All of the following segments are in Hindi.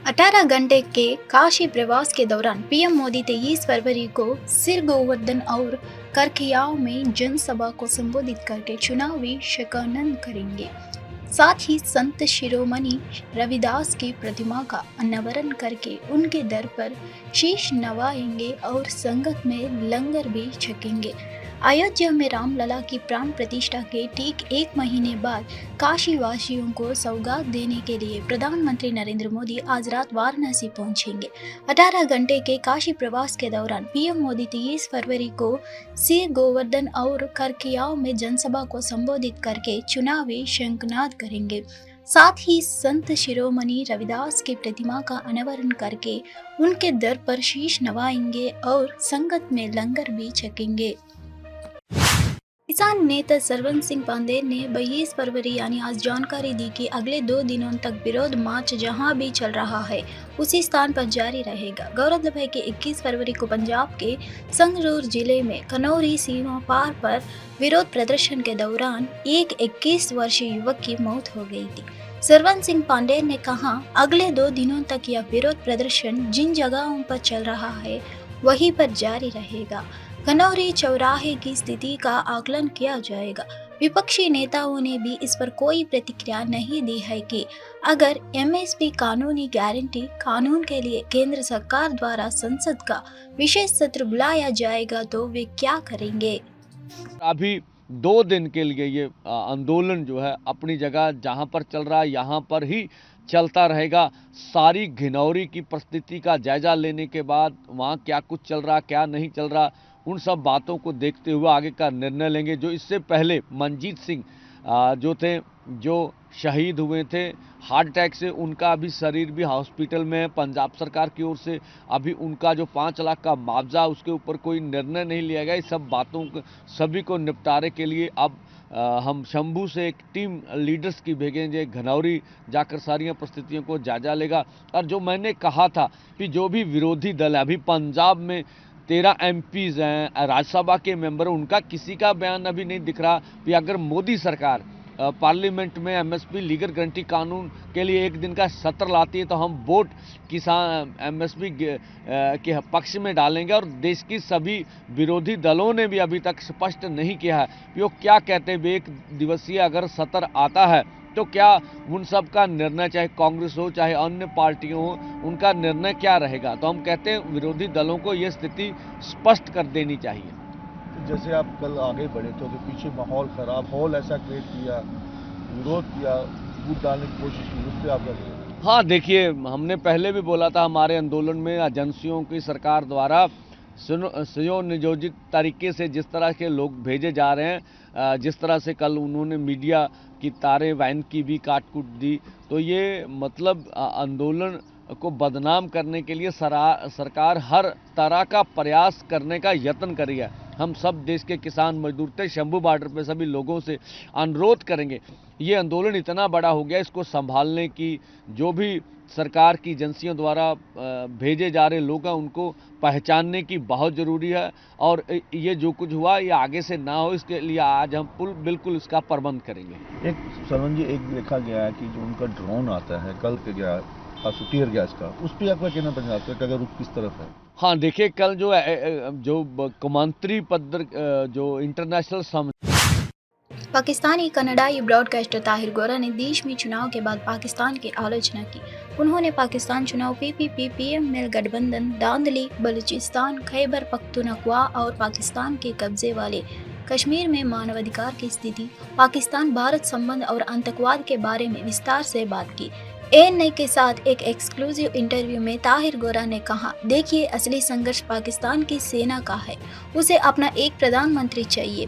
18 घंटे के काशी प्रवास के दौरान पीएम मोदी 23 फरवरी को सिर गोवर्धन और करखियाव में जनसभा को संबोधित करके चुनावी शकनन करेंगे। साथ ही संत शिरोमणि रविदास की प्रतिमा का अनावरण करके उनके दर पर शीश नवाएंगे और संगत में लंगर भी छकेंगे। अयोध्या में रामलला की प्राण प्रतिष्ठा के ठीक एक महीने बाद काशी वासियों को सौगात देने के लिए प्रधानमंत्री नरेंद्र मोदी आज रात वाराणसी पहुंचेंगे। 18 घंटे के काशी प्रवास के दौरान पीएम मोदी 23 फरवरी को सिर गोवर्धन और करखियाव में जनसभा को संबोधित करके चुनावी शंखनाद करेंगे। साथ ही संत शिरोमणि रविदास की प्रतिमा का अनावरण करके उनके दर पर शीश नवाएंगे और संगत में लंगर भी छकेंगे। किसान नेता सरवन सिंह पांडेर ने 22 फरवरी यानी आज जानकारी दी कि अगले 2 दिनों तक विरोध मार्च जहां भी चल रहा है उसी स्थान पर जारी रहेगा। गौरतलब है कि 21 फरवरी को पंजाब के संगरूर जिले में कनौरी सीमा पार पर विरोध प्रदर्शन के दौरान एक 21 वर्षीय युवक की मौत हो गई थी। सरवन सिंह पांडेर ने कहा, अगले 2 दिनों तक यह विरोध प्रदर्शन जिन जगहों पर चल रहा है वहीं पर जारी रहेगा। कनौरी चौराहे की स्थिति का आकलन किया जाएगा। विपक्षी नेताओं ने भी इस पर कोई प्रतिक्रिया नहीं दी है कि अगर एमएसपी कानूनी गारंटी कानून के लिए केंद्र सरकार द्वारा संसद का विशेष सत्र बुलाया जाएगा तो वे क्या करेंगे। अभी 2 दिन के लिए ये आंदोलन जो है अपनी जगह जहां पर चल रहा है यहाँ पर ही चलता रहेगा। सारी घिनौरी की परिस्थिति का जायजा लेने के बाद वहाँ क्या कुछ चल रहा क्या नहीं चल रहा उन सब बातों को देखते हुए आगे का निर्णय लेंगे। जो इससे पहले मनजीत सिंह जो थे जो शहीद हुए थे हार्ट अटैक से, उनका अभी शरीर भी हॉस्पिटल में है। पंजाब सरकार की ओर से अभी उनका जो 5 लाख का मुआवजा उसके ऊपर कोई निर्णय नहीं लिया गया। इस सब बातों को सभी को निपटारे के लिए अब हम शंभू से एक टीम लीडर्स की भेजेंगे। घनौरी जाकर सारी परिस्थितियों को जायजा लेगा। और जो मैंने कहा था कि जो भी विरोधी दल है, अभी पंजाब में 13 एमपीज हैं, राज्यसभा के मेंबर, उनका किसी का बयान अभी नहीं दिख रहा कि अगर मोदी सरकार पार्लियामेंट में एमएसपी लीगल गारंटी कानून के लिए एक दिन का सत्र लाती है तो हम वोट किसान एमएसपी के पक्ष में डालेंगे। और देश की सभी विरोधी दलों ने भी अभी तक स्पष्ट नहीं किया है कि वो क्या कहते हैं। एक दिवसीय अगर सत्र आता है तो क्या उन सब का निर्णय, चाहे कांग्रेस हो चाहे अन्य पार्टियों हो, उनका निर्णय क्या रहेगा। तो हम कहते हैं विरोधी दलों को ये स्थिति स्पष्ट कर देनी चाहिए। जैसे आप कल आगे बढ़े तो पीछे माहौल खराब, माहौल ऐसा क्रिएट किया, विरोध किया, वोट डालने की कोशिश की, उस पर आप क्या करेंगे? हाँ देखिए, हमने पहले भी बोला था हमारे आंदोलन में एजेंसियों की सरकार द्वारा सुनियोजित तरीके से जिस तरह के लोग भेजे जा रहे हैं, जिस तरह से कल उन्होंने मीडिया की तारें वैन की भी काट कूट दी, तो ये मतलब आंदोलन को बदनाम करने के लिए सरकार हर तरह का प्रयास करने का यत्न करी है। हम सब देश के किसान मजदूर थे, शंभू बॉर्डर पे सभी लोगों से अनुरोध करेंगे, ये आंदोलन इतना बड़ा हो गया, इसको संभालने की जो भी सरकार की एजेंसियों द्वारा भेजे जा रहे लोग हैं उनको पहचानने की बहुत ज़रूरी है। और ये जो कुछ हुआ ये आगे से ना हो, इसके लिए आज हम बिल्कुल इसका प्रबंध करेंगे। एक सरवन जी, एक देखा गया है कि जो उनका ड्रोन आता है कल के गया टीयर गैस का, उस पर आपका कहना पंजाब का कि अगर रुख किस तरफ है? हाँ देखिए, कल जो कौमांतरी पद जो इंटरनेशनल पाकिस्तानी कनाडाई ब्रॉडकास्टर ताहिर गोरा ने देश में चुनाव के बाद पाकिस्तान की आलोचना की। उन्होंने पाकिस्तान चुनाव पीपीपी, पीएमएल गठबंधन, दांदली, बलूचिस्तान, खैबर पख्तूनख्वा और पाकिस्तान के कब्जे वाले कश्मीर में मानवाधिकार की स्थिति, पाकिस्तान भारत संबंध और आतंकवाद के बारे में विस्तार से बात की। एएनआई के साथ एक एक्सक्लूसिव इंटरव्यू में ताहिर गोरा ने कहा, देखिए असली संघर्ष पाकिस्तान की सेना का है, उसे अपना एक प्रधानमंत्री चाहिए,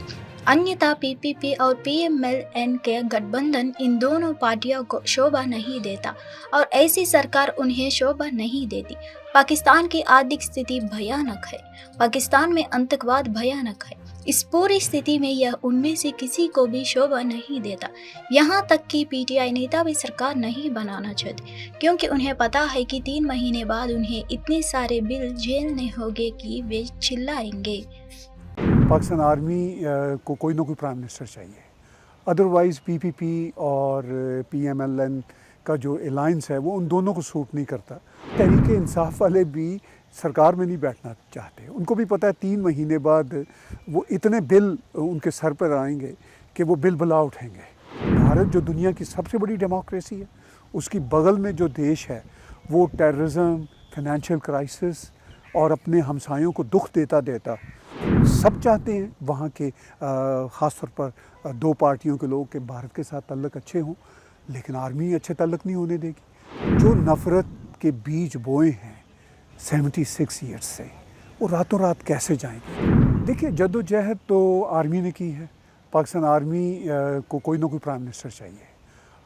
अन्यथा पीपीपी और पीएमएल के गठबंधन इन दोनों पार्टियों को शोभा नहीं देता और ऐसी सरकार उन्हें शोभा नहीं देती। पाकिस्तान की आर्थिक स्थिति भयानक है, पाकिस्तान में आतंकवाद भयानक है। इस पूरी स्थिति में यह उनमें से किसी को भी शोभा नहीं देता। यहाँ तक कि पीटीआई नेता भी सरकार नहीं बनाना चाहते क्योंकि उन्हें पता है कि 3 महीने बाद उन्हें इतने सारे बिल झेलने होंगे कि वे चिल्लाएंगे। पाकिस्तान आर्मी को कोई ना कोई प्राइम मिनिस्टर चाहिए, अदरवाइज़ पीपीपी और पीएमएलएन का जो अलायंस है वो उन दोनों को सूट नहीं करता। तहरीक इंसाफ वाले भी सरकार में नहीं बैठना चाहते। उनको भी पता है 3 महीने बाद वो इतने बिल उनके सर पर आएंगे कि वो बिल बुला उठेंगे। भारत जो दुनिया की सबसे बड़ी डेमोक्रेसी है, उसकी बगल में जो देश है वो टेररिज्म, फाइनेंशियल क्राइसिस और अपने हमसायों को दुख देता देता सब चाहते हैं वहाँ के ख़ास तौर पर 2 पार्टियों के लोग कि भारत के साथ ताल्लुक़ अच्छे हों, लेकिन आर्मी अच्छे ताल्लुक़ नहीं होने देगी। जो नफ़रत के बीज बोए हैं 76 ईयर्स से, वो रातों रात कैसे जाएंगे? देखिए, जद्दोजहद तो आर्मी ने की है। पाकिस्तान आर्मी को कोई ना कोई प्राइम मिनिस्टर चाहिए,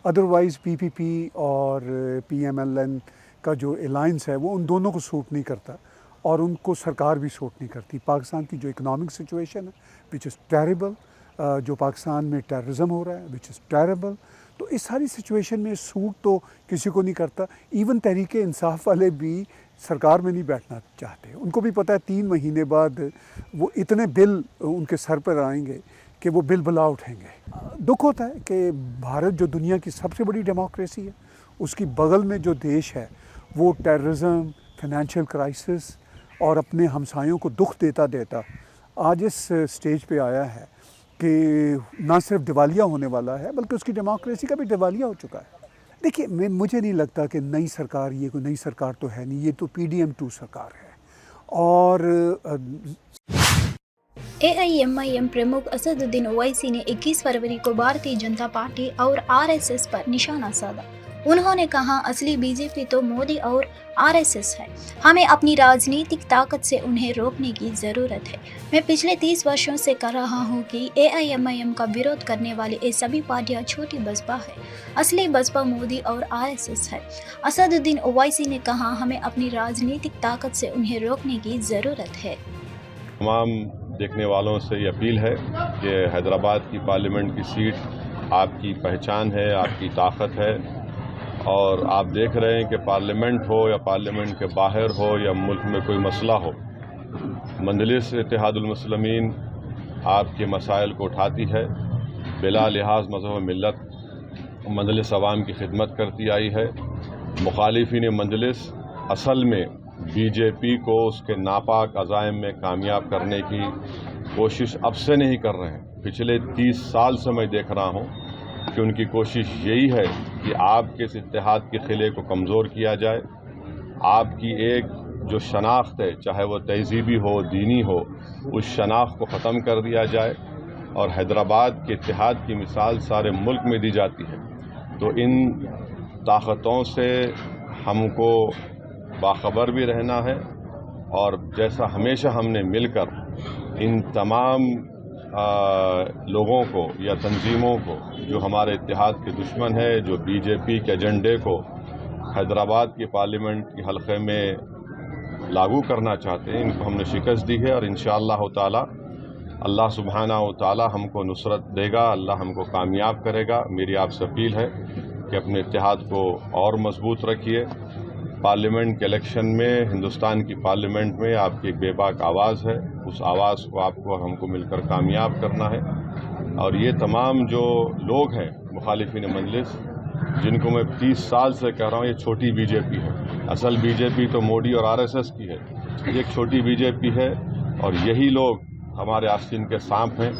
अदरवाइज़ पीपीपी और पीएमएलएन का जो अलायंस है वो उन दोनों को सूट नहीं करता और उनको सरकार भी सूट नहीं करती। पाकिस्तान की जो इकोनॉमिक सिचुएशन है विच इज़ टेरेबल, जो पाकिस्तान में टेररिज्म हो रहा है विच इज़ टेरेबल, तो इस सारी सिचुएशन में सूट तो किसी को नहीं करता। इवन तहरीक इंसाफ वाले भी सरकार में नहीं बैठना चाहते। उनको भी पता है 3 महीने बाद वो इतने बिल उनके सर पर आएंगे कि वो बिल बुला उठेंगे। दुख होता है कि भारत जो दुनिया की सबसे बड़ी डेमोक्रेसी है, उसकी बगल में जो देश है वो टेररिज्म, फाइनेंशियल क्राइसिस और अपने हमसायों को दुख देता देता आज इस स्टेज पे आया है कि ना सिर्फ दिवालिया होने वाला है बल्कि उसकी डेमोक्रेसी का भी दिवालिया हो चुका है। देखिए, मुझे नहीं लगता कि नई सरकार, ये कोई नई सरकार तो है नहीं, ये तो PDM2 सरकार है। और AIMIM प्रमुख असदुद्दीन ओवैसी ने 21 फरवरी को भारतीय जनता पार्टी और RSS पर निशाना साधा। उन्होंने कहा, असली बीजेपी तो मोदी और RSS है। हमें अपनी राजनीतिक ताकत से उन्हें रोकने की ज़रूरत है। मैं पिछले 30 वर्षों से कर रहा हूँ कि AIMIM का विरोध करने वाली ये सभी पार्टियाँ छोटी बसपा है। असली बसपा मोदी और RSS है। असदुद्दीन ओवैसी ने कहा, हमें अपनी राजनीतिक ताकत से उन्हें रोकने की ज़रूरत है। तमाम देखने वालों से ये अपील है कि हैदराबाद की पार्लियामेंट की सीट आपकी पहचान है, आपकी ताकत है, और आप देख रहे हैं कि पार्लियामेंट हो या पार्लियामेंट के बाहर हो या मुल्क में कोई मसला हो, मजलिस इत्तेहादुल मुस्लिमीन आपके मसाइल को उठाती है, बिला लिहाज मज़हब मिल्लत मजलिस अवाम की खिदमत करती आई है। मुखालिफिन मजलिस असल में बीजेपी को उसके नापाक अज़ाइम में कामयाब करने की कोशिश अब से नहीं कर रहे हैं। पिछले 30 साल से मैं देख रहा हूँ कि उनकी कोशिश यही है कि आपके इस इत्तेहाद के खिले को कमज़ोर किया जाए। आपकी एक जो शनाख्त है, चाहे वो तहजीबी हो, दीनी हो, उस शनाख्त को ख़त्म कर दिया जाए और हैदराबाद के इत्तेहाद की मिसाल सारे मुल्क में दी जाती है। तो इन ताकतों से हमको बाखबर भी रहना है और जैसा हमेशा हमने मिलकर इन तमाम लोगों को या तंजीमों को जो हमारे इत्तेहाद के दुश्मन है, जो बीजेपी के एजेंडे को हैदराबाद की पार्लियामेंट के हलक़े में लागू करना चाहते हैं, इनको हमने शिकस्त दी है और इंशाअल्लाह ताला अल्लाह सुब्हाना व तआला हमको नुसरत देगा, अल्लाह हमको कामयाब करेगा। मेरी आपसे अपील है कि अपने इत्तेहाद को और मजबूत रखिए। पार्लियामेंट के इलेक्शन में, हिंदुस्तान की पार्लियामेंट में आपकी एक बेबाक आवाज़ है, उस आवाज़ को आपको और हमको मिलकर कामयाब करना है। और ये तमाम जो लोग हैं मुखालिफिन मजलिस, जिनको मैं 30 साल से कह रहा हूँ ये छोटी बीजेपी है, असल बीजेपी तो मोदी और RSS की है, ये एक छोटी बीजेपी है और यही लोग हमारे आस्तीन के सांप हैं।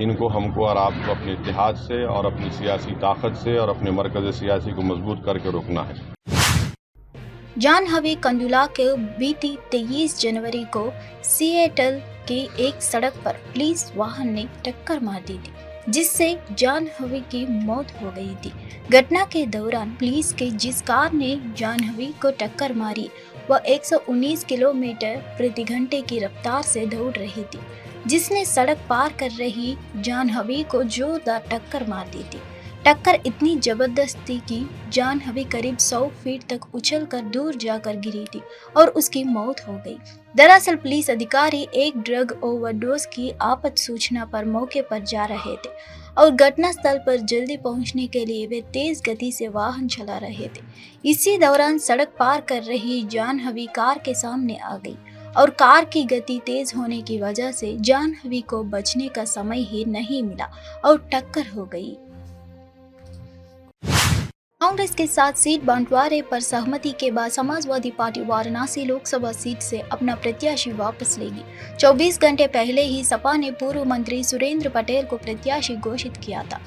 इनको हमको और आपको अपने इत्तेहाद से और अपनी सियासी ताकत से और अपने मरकज़ सियासी को मजबूत करके रोकना है। जानहवी कंडुला के बीती 23 जनवरी को सिएटल की एक सड़क पर पुलिस वाहन ने टक्कर मार दी थी, जिससे जानहवी की मौत हो गई थी। घटना के दौरान पुलिस की जिस कार ने जानहवी को टक्कर मारी वह 119 किलोमीटर प्रति घंटे की रफ्तार से दौड़ रही थी, जिसने सड़क पार कर रही जानहवी को जोरदार टक्कर मार दी थी। टक्कर इतनी जबरदस्त थी कि जानहवी करीब 100 फीट तक उछलकर दूर जाकर गिरी थी और उसकी मौत हो गई। दरअसल पुलिस अधिकारी एक ड्रग ओवरडोज की आपात सूचना पर मौके पर जा रहे थे और घटनास्थल पर जल्दी पहुंचने के लिए वे तेज गति से वाहन चला रहे थे। इसी दौरान सड़क पार कर रही जानहवी कार के सामने आ गई और कार की गति तेज होने की वजह से जानहवी को बचने का समय ही नहीं मिला और टक्कर हो गई। कांग्रेस के साथ सीट बंटवारे पर सहमति के बाद समाजवादी पार्टी वाराणसी लोकसभा सीट से अपना प्रत्याशी वापस लेगी। 24 घंटे पहले ही सपा ने पूर्व मंत्री सुरेंद्र पटेल को प्रत्याशी घोषित किया था।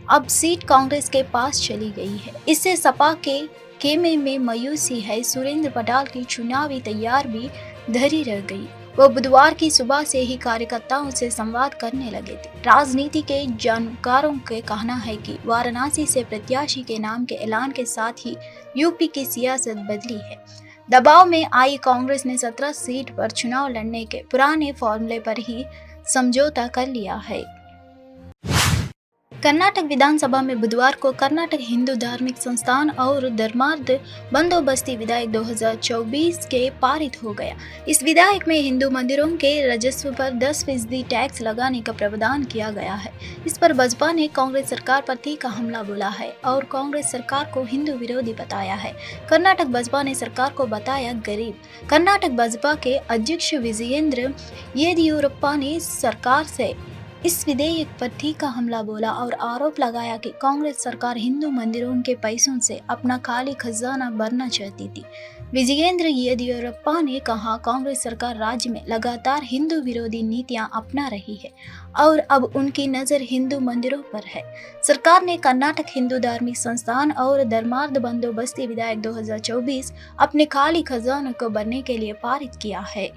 अब सीट कांग्रेस के पास चली गई है। इससे सपा के खेमे में मायूसी है। सुरेंद्र पटेल की चुनावी तैयार भी धरी रह गई। वो बुधवार की सुबह से ही कार्यकर्ताओं से संवाद करने लगे थे। राजनीति के जानकारों का कहना है कि वाराणसी से प्रत्याशी के नाम के ऐलान के साथ ही यूपी की सियासत बदली है। दबाव में आई कांग्रेस ने 17 सीट पर चुनाव लड़ने के पुराने फॉर्मूले पर ही समझौता कर लिया है। कर्नाटक विधानसभा में बुधवार को कर्नाटक हिंदू धार्मिक संस्थान और धर्मार्थ बंदोबस्ती विधेयक 2024 के पारित हो गया। इस विधेयक में हिंदू मंदिरों के राजस्व पर 10% टैक्स लगाने का प्रावधान किया गया है। इस पर भाजपा ने कांग्रेस सरकार पर तीखा हमला बोला है और कांग्रेस सरकार को हिंदू विरोधी बताया है। कर्नाटक भाजपा ने सरकार को बताया गरीब। कर्नाटक भाजपा के अध्यक्ष विजयेंद्र येदियुरप्पा ने सरकार से इस विधेयक पर तीखा हमला बोला और आरोप लगाया कि कांग्रेस सरकार हिंदू मंदिरों के पैसों से अपना खाली खजाना भरना चाहती थी। विजयेंद्र येदियुरप्पा ने कहा, कांग्रेस सरकार राज्य में लगातार हिंदू विरोधी नीतियां अपना रही है और अब उनकी नज़र हिंदू मंदिरों पर है। सरकार ने कर्नाटक हिंदू धार्मिक संस्थान और धर्मार्थ बंदोबस्ती विधेयक 2024 अपने खाली खजानों को भरने के लिए पारित किया है।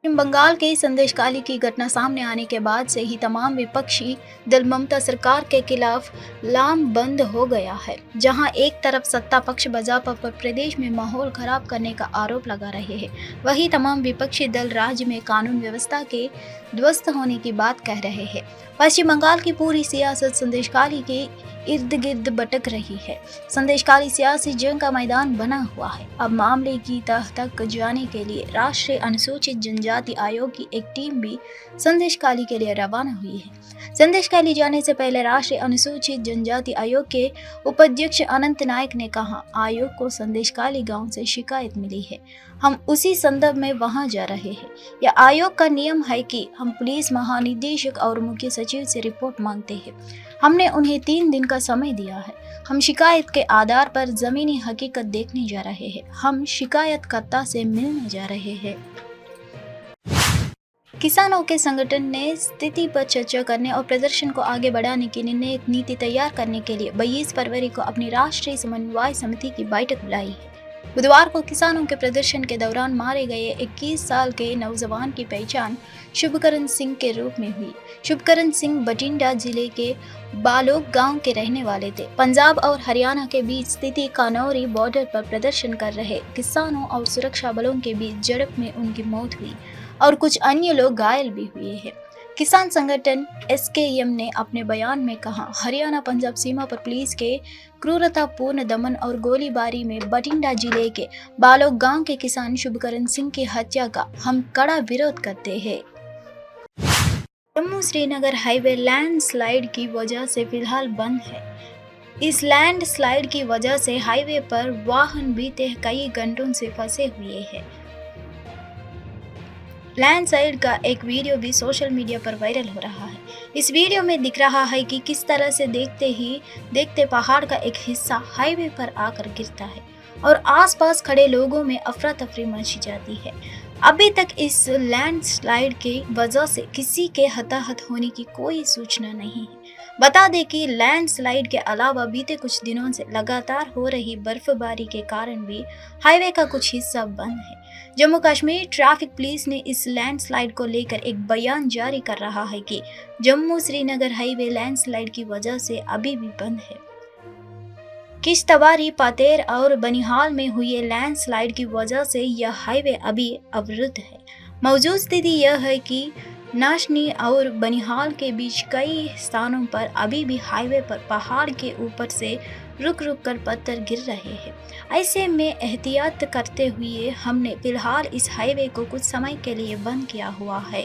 पश्चिम बंगाल के संदेशखाली की घटना सामने आने के बाद से ही तमाम विपक्षी दल ममता सरकार के खिलाफ लामबंद हो गया है। जहां एक तरफ सत्ता पक्ष भाजपा पर प्रदेश में माहौल खराब करने का आरोप लगा रहे हैं, वहीं तमाम विपक्षी दल राज्य में कानून व्यवस्था के ध्वस्त होने की बात कह रहे हैं। पश्चिम बंगाल की पूरी सियासत संदेशखाली के इर्द गिर्द भटक रही है। संदेशखाली सियासी जंग का मैदान बना हुआ है। अब मामले की तह तक जाने के लिए राष्ट्रीय अनुसूचित जनजाति आयोग की एक टीम भी संदेशखाली के लिए रवाना हुई है। संदेशखाली जाने से पहले राष्ट्रीय अनुसूचित जनजाति आयोग के उपाध्यक्ष अनंत नायक ने कहा, आयोग को संदेशखाली गांव से शिकायत मिली है, हम उसी संदर्भ में वहां जा रहे हैं। यह आयोग का नियम है कि हम पुलिस महानिदेशक और मुख्य सचिव से रिपोर्ट मांगते हैं। हमने उन्हें 3 दिन का समय दिया है। हम शिकायत के आधार पर जमीनी हकीकत देखने जा रहे हैं। हम शिकायतकर्ता से मिलने जा रहे हैं। किसानों के संगठन ने स्थिति पर चर्चा करने और प्रदर्शन को आगे बढ़ाने की निर्णायक नीति तैयार करने के लिए 22 फरवरी को अपनी राष्ट्रीय समन्वय समिति की बैठक बुलाई है। बुधवार को किसानों के प्रदर्शन के दौरान मारे गए 21 साल के नौजवान की पहचान शुभकरण सिंह के रूप में हुई। शुभकरण सिंह बठिंडा जिले के बालोग गांव के रहने वाले थे। पंजाब और हरियाणा के बीच स्थित कानौरी बॉर्डर पर प्रदर्शन कर रहे किसानों और सुरक्षा बलों के बीच झड़प में उनकी मौत हुई और कुछ अन्य लोग घायल भी हुए हैं। किसान संगठन SKM ने अपने बयान में कहा, हरियाणा पंजाब सीमा पर पुलिस के क्रूरतापूर्ण दमन और गोलीबारी में बठिंडा जिले के बालोग गांव के किसान शुभकरण सिंह की हत्या का हम कड़ा विरोध करते हैं। जम्मू श्रीनगर हाईवे लैंडस्लाइड की वजह से फिलहाल बंद है। इस लैंडस्लाइड की वजह से हाईवे पर वाहन बीते कई घंटों से फंसे हुए हैं। लैंडस्लाइड का एक वीडियो भी सोशल मीडिया पर वायरल हो रहा है। इस वीडियो में दिख रहा है कि किस तरह से देखते पहाड़ का एक हिस्सा हाईवे पर आकर गिरता है और आसपास खड़े लोगों में अफरा तफरी मच जाती है। अभी तक इस लैंडस्लाइड की वजह से किसी के हताहत होने की कोई सूचना नहीं है। बता दें कि लैंडस्लाइड के अलावा बीते कुछ दिनों से लगातार हो रही बर्फबारी के कारण भी हाईवे का कुछ हिस्सा बंद है। जम्मू कश्मीर ट्रैफिक पुलिस ने इस लैंडस्लाइड को लेकर एक बयान जारी कर रहा है कि जम्मू श्रीनगर हाईवे लैंडस्लाइड की वजह से अभी भी बंद है। किश्तवाड़ी, पातेर और बनिहाल में हुई लैंडस्लाइड की वजह से यह हाईवे अभी अवरुद्ध है। मौजूद स्थिति यह है कि नाशनी और बनिहाल के बीच कई स्थानों पर अभी भी हाईवे पर पहाड़ के ऊपर से रुक कर पत्थर गिर रहे हैं। ऐसे में एहतियात करते हुए हमने फिलहाल इस हाईवे को कुछ समय के लिए बंद किया हुआ है।